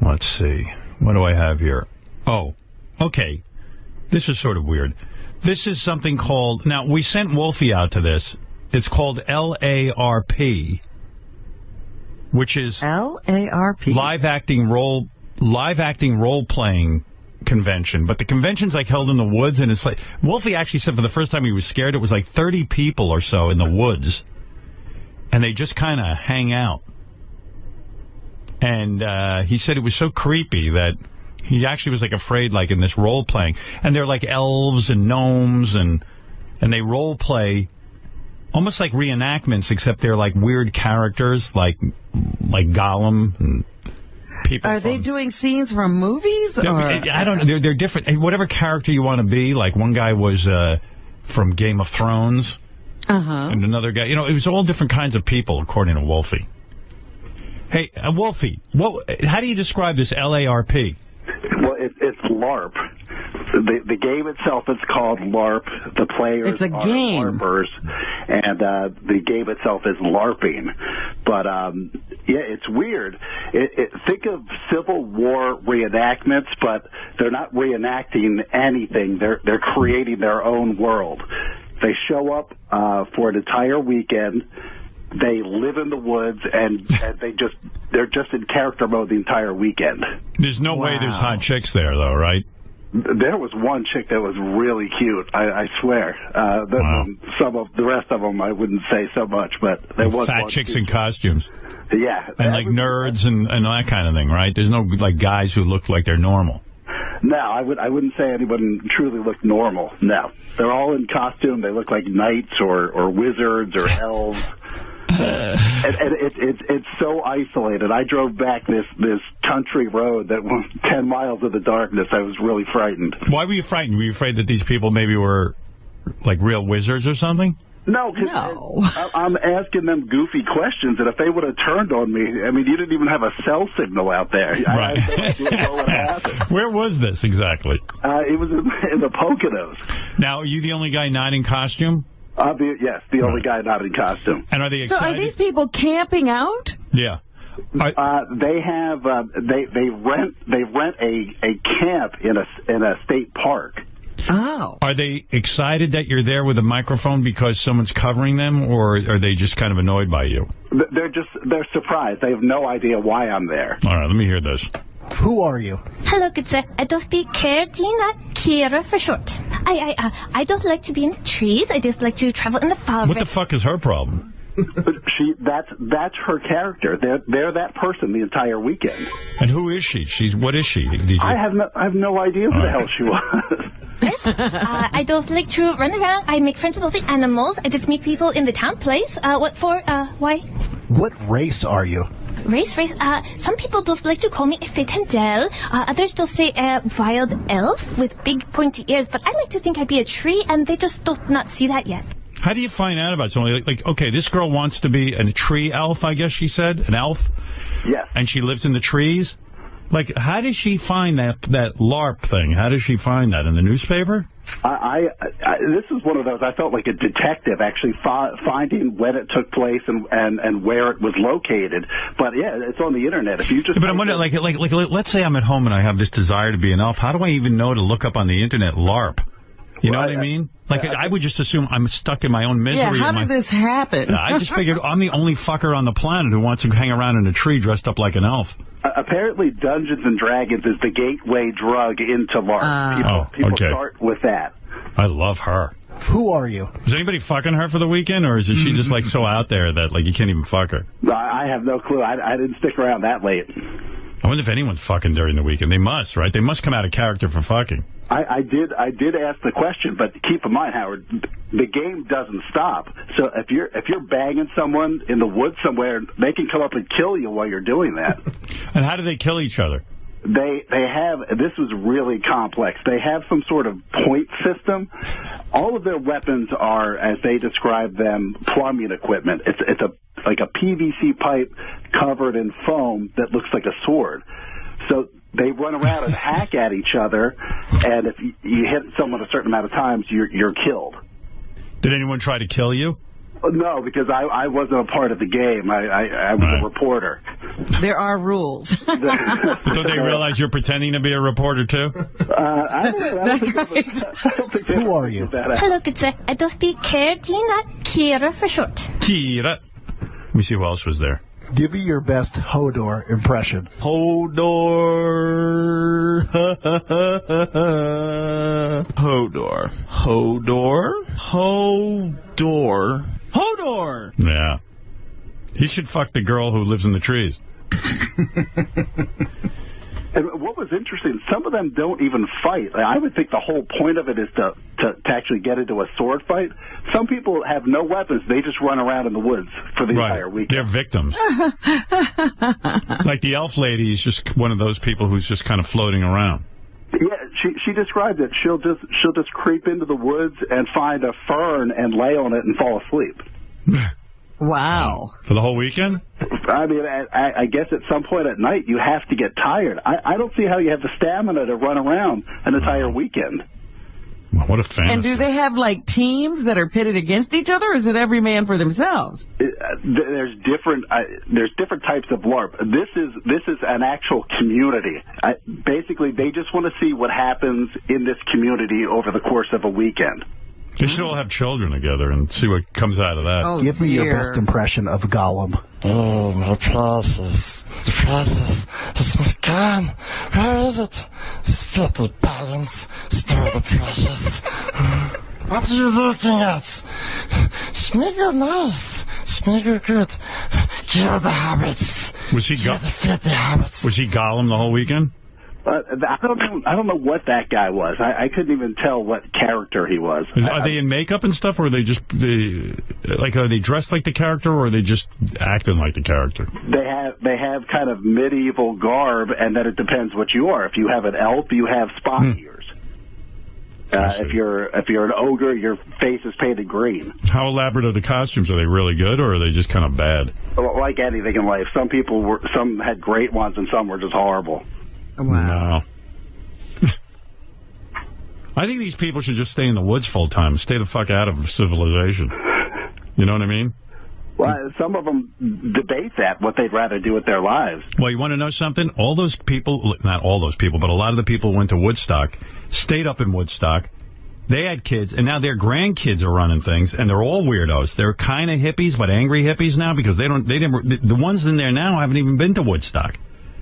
Let's see. What do I have here? Oh, okay. This is sort of weird. This is something called... Now, we sent Wolfie out to this. It's called L.A.R.P, which is... L.A.R.P. Live acting role-playing convention. But the convention's like held in the woods, and it's like... Wolfie actually said for the first time he was scared, it was like 30 people or so in the woods. And they just kind of hang out. And he said it was so creepy that he actually was like afraid, like in this role playing. And they're like elves and gnomes, and they role play almost like reenactments, except they're like weird characters, like Gollum and people. Are they doing scenes from movies? Or? I don't know. They're different. Whatever character you want to be. Like one guy was from Game of Thrones, and another guy. You know, it was all different kinds of people, according to Wolfie. Hey, Wolfie, how do you describe this L.A.R.P.? Well, it's LARP. The game itself is called LARP. The players are LARPers, and the game itself is LARPing. But yeah, it's weird. Think of Civil War reenactments, but they're not reenacting anything. They're creating their own world. They show up for an entire weekend. They live in the woods, and they're just in character mode the entire weekend. There's no way there's hot chicks there, though, right? There was one chick that was really cute, I swear. Some of the rest of them I wouldn't say so much, but there was fat chicks in costumes. Yeah. And like nerds and that kind of thing, right? There's no like guys who look like they're normal. No, I wouldn't say anyone truly looked normal. No. They're all in costume. They look like knights or wizards or elves. And it's so isolated. I drove back this country road that was 10 miles of the darkness. I was really frightened. Why were you frightened? Were you afraid that these people maybe were like real wizards or something? No, because I'm asking them goofy questions, and if they would have turned on me, I mean, you didn't even have a cell signal out there. Right. I had no idea what would happen. Where was this exactly? It was in the Poconos. Now, are you the only guy not in costume? Yes, the only guy not in costume. And are they excited? So are these people camping out? Yeah. They have they rent a camp in a state park. Oh. Are they excited that you're there with a microphone because someone's covering them, or are they just kind of annoyed by you? They're surprised. They have no idea why I'm there. All right, let me hear this. Who are you? Hello, good sir. I don't speak Kerdina, Kira for short. I don't like to be in the trees. I just like to travel in the forest. What the fuck is her problem? That's her character. They're that person the entire weekend. And who is she? What is she? I have no idea who the hell she was. Yes. I don't like to run around. I make friends with all the animals. I just meet people in the town place. What for? Why? What race are you? Race. Some people don't like to call me a Fitendel. Others don't say a wild elf with big pointy ears. But I like to think I'd be a tree, and they just don't not see that yet. How do you find out about something? Like, okay, this girl wants to be a tree elf, I guess she said. An elf? Yes. And she lives in the trees? Like, how does she find that LARP thing? How does she find that? In the newspaper? This is one of those, I felt like a detective actually finding when it took place and where it was located. But, yeah, it's on the Internet. If you just... But I'm wondering, like, let's say I'm at home and I have this desire to be an elf. How do I even know to look up on the Internet LARP? You know what I mean? Like, I would just assume I'm stuck in my own misery. Yeah, how did this happen? I just figured I'm the only fucker on the planet who wants to hang around in a tree dressed up like an elf. Apparently, Dungeons and Dragons is the gateway drug into LARP. People start with that. I love her. Who are you? Is anybody fucking her for the weekend, or is she just like so out there that like you can't even fuck her? I have no clue. I didn't stick around that late. I wonder if anyone's fucking during the weekend. They must, right? They must come out of character for fucking. I did ask the question, but keep in mind, Howard, the game doesn't stop. So if you're banging someone in the woods somewhere, they can come up and kill you while you're doing that. And how do they kill each other? They have, this was really complex. They have some sort of point system. All of their weapons are, as they describe them, plumbing equipment. It's like a PVC pipe covered in foam that looks like a sword. So they run around and hack at each other, and if you hit someone a certain amount of times, you're killed. Did anyone try to kill you? No, because I wasn't a part of the game. I was a reporter. There are rules. Don't they realize you're pretending to be a reporter, too? That's right. Who are you? Hello, good sir. I do speak Kerdina Kira for short. Kira. Let me see who else was there. Give me your best Hodor impression. Hodor. Hodor. Hodor. Hodor. Hodor. Yeah. He should fuck the girl who lives in the trees. And what was interesting, some of them don't even fight. I would think the whole point of it is to actually get into a sword fight. Some people have no weapons. They just run around in the woods for the entire weekend. They're victims. Like the elf lady is just one of those people who's just kind of floating around. Yeah, she described it. She'll just creep into the woods and find a fern and lay on it and fall asleep. Wow. For the whole weekend? I mean, I guess at some point at night you have to get tired. I don't see how you have the stamina to run around an entire weekend. Well, what a fan. And do they have, like, teams that are pitted against each other, or is it every man for themselves? There's different types of LARP. This is an actual community. Basically, they just want to see what happens in this community over the course of a weekend. They should all have children together and see what comes out of that. Oh, Give me your best impression of Gollum. Oh, my precious. The precious. It's my gun. Where is it? Filthy balance. Stir the precious. What are you looking at? Smeagol nice. Smeagol good. Kill the hobbits. Was he Kill the filthy hobbits. Was he Gollum the whole weekend? I don't know what that guy was. I couldn't even tell what character he was. Are they in makeup and stuff, or are they just are they dressed like the character, or are they just acting like the character? They have kind of medieval garb, and then it depends what you are. If you have an elf, you have spot ears. If you're an ogre, your face is painted green. How elaborate are the costumes? Are they really good, or are they just kind of bad? Like anything in life, some had great ones, and some were just horrible. Wow. No. I think these people should just stay in the woods full time, stay the fuck out of civilization. You know what I mean? Well, some of them debate that, what they'd rather do with their lives. Well, you want to know something? All those people, not all those people, but a lot of the people who went to Woodstock, stayed up in Woodstock. They had kids, and now their grandkids are running things, and they're all weirdos. They're kind of hippies, but angry hippies now, because the ones in there now haven't even been to Woodstock.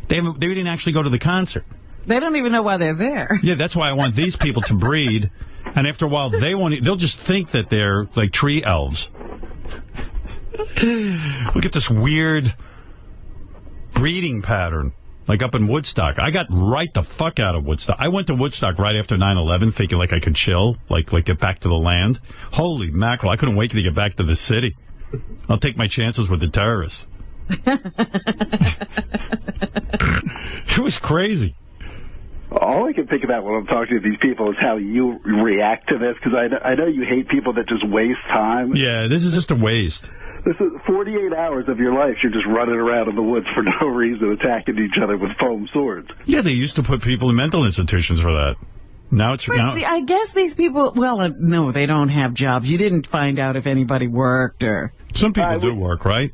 They didn't actually go to the concert. They don't even know why they're there. Yeah, that's why I want these people to breed. And after a while, they'll just think that they're like tree elves. Look at this weird breeding pattern, like up in Woodstock. I got right the fuck out of Woodstock. I went to Woodstock right after 9/11, thinking like I could chill, like get back to the land. Holy mackerel, I couldn't wait to get back to the city. I'll take my chances with the terrorists. It was crazy. All I can think about when I'm talking to these people is how you react to this, because I know you hate people that just waste time. Yeah, this is just a waste. This is 48 hours of your life. You're just running around in the woods for no reason, attacking each other with foam swords. Yeah, they used to put people in mental institutions for that. Now it's... I guess these people... Well, no, they don't have jobs. You didn't find out if anybody worked or... Some people do work, right?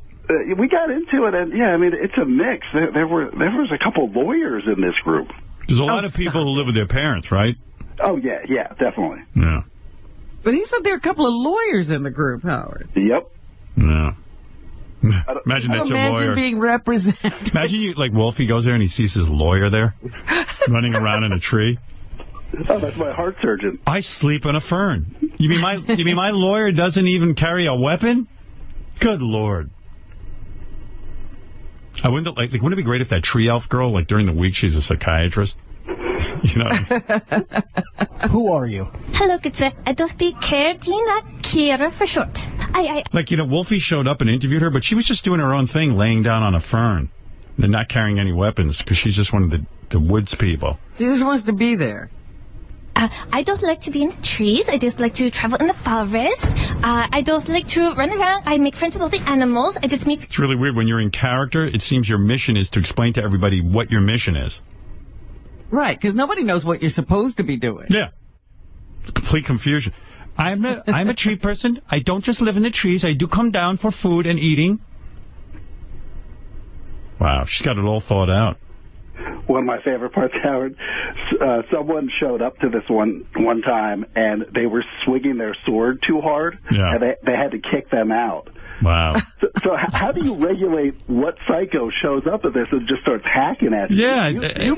We got into it, and yeah, I mean, it's a mix. There was a couple lawyers in this group. There's a lot of people who live with their parents, right? Oh, yeah, definitely. Yeah. But he said there are a couple of lawyers in the group, Howard. Yep. Yeah. Imagine that's your lawyer. Imagine being represented. Imagine you, like Wolfie goes there and he sees his lawyer there, running around in a tree. Oh, that's my heart surgeon. I sleep in a fern. You mean my lawyer doesn't even carry a weapon? Good Lord. I wouldn't wouldn't it be great if that tree elf girl, like during the week, she's a psychiatrist? You know. Who are you? Hello, good sir. I do speak Kerdina Kira for short. Like, Wolfie showed up and interviewed her, but she was just doing her own thing, laying down on a fern and not carrying any weapons, because she's just one of the woods people. She just wants to be there. I don't like to be in the trees. I just like to travel in the forest. I don't like to run around. I make friends with all the animals. I just meet... It's really weird. When you're in character, it seems your mission is to explain to everybody what your mission is. Right, because nobody knows what you're supposed to be doing. Yeah. Complete confusion. I'm a tree person. I don't just live in the trees. I do come down for food and eating. Wow, she's got it all thought out. One of my favorite parts, Howard, someone showed up to this one time, and they were swinging their sword too hard, and they had to kick them out. Wow. So how do you regulate what psycho shows up at this and just starts hacking at you? Yeah.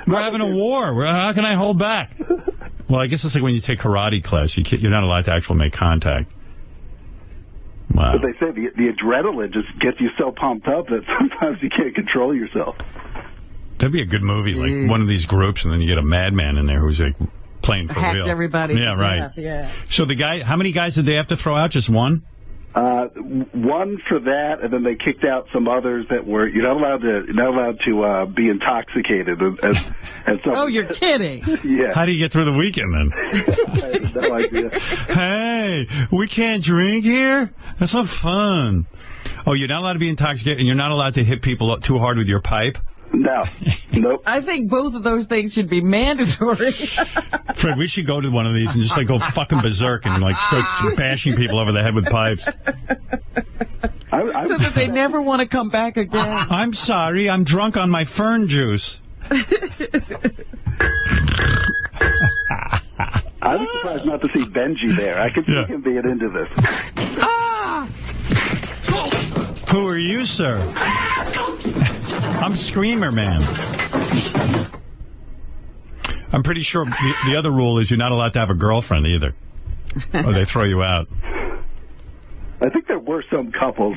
We're having a war. How can I hold back? Well, I guess it's like when you take karate class. You're not allowed to actually make contact. Wow. But they say the adrenaline just gets you so pumped up that sometimes you can't control yourself. That'd be a good movie, like one of these groups, and then you get a madman in there who's like playing for Hacks real. Everybody. Yeah, right. Yeah. So the guy, how many guys did they have to throw out? Just one? One for that, and then they kicked out some others that were you're not allowed to be intoxicated. And so, oh, you're kidding! Yeah. How do you get through the weekend then? I have no idea. Hey, we can't drink here. That's so fun. Oh, you're not allowed to be intoxicated, and you're not allowed to hit people too hard with your pipe. No. Nope. I think both of those things should be mandatory. Fred, we should go to one of these and just like go fucking berserk and like start bashing people over the head with pipes. So that they never want to come back again. I'm sorry, I'm drunk on my fern juice. I was surprised not to see Benji there. I could see him being into this. Who are you, sir? I'm Screamer Man. I'm pretty sure the other rule is you're not allowed to have a girlfriend either, or they throw you out. I think there were some couples.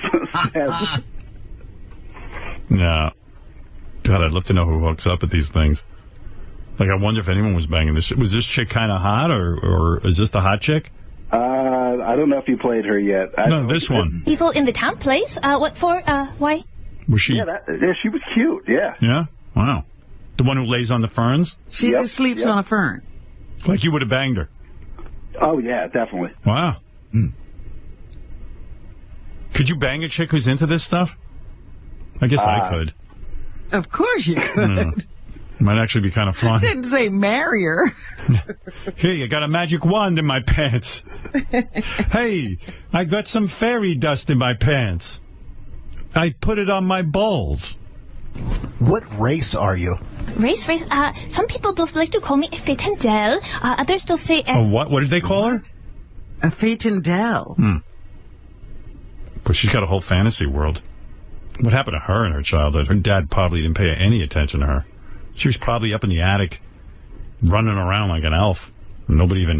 No. God, I'd love to know who hooks up at these things. Like, I wonder if anyone was banging this. Was this chick kind of hot, or is this the hot chick? I don't know if you played her yet. No, this one. People in the town place? What for? Why? Was she? Yeah, she was cute, yeah. Yeah? Wow. The one who lays on the ferns? She just sleeps on a fern. Like you would have banged her? Oh, yeah, definitely. Wow. Could you bang a chick who's into this stuff? I guess I could. Of course you could. Might actually be kind of fun. I didn't say marry her. Hey, you got a magic wand in my pants. Hey, I got some fairy dust in my pants. I put it on my balls. What race are you? Race? Some people don't like to call me a Fitendel. Others don't say... A what? What did they call her? A Fitendel. But she's got a whole fantasy world. What happened to her in her childhood? Her dad probably didn't pay any attention to her. She was probably up in the attic, running around like an elf. Nobody even...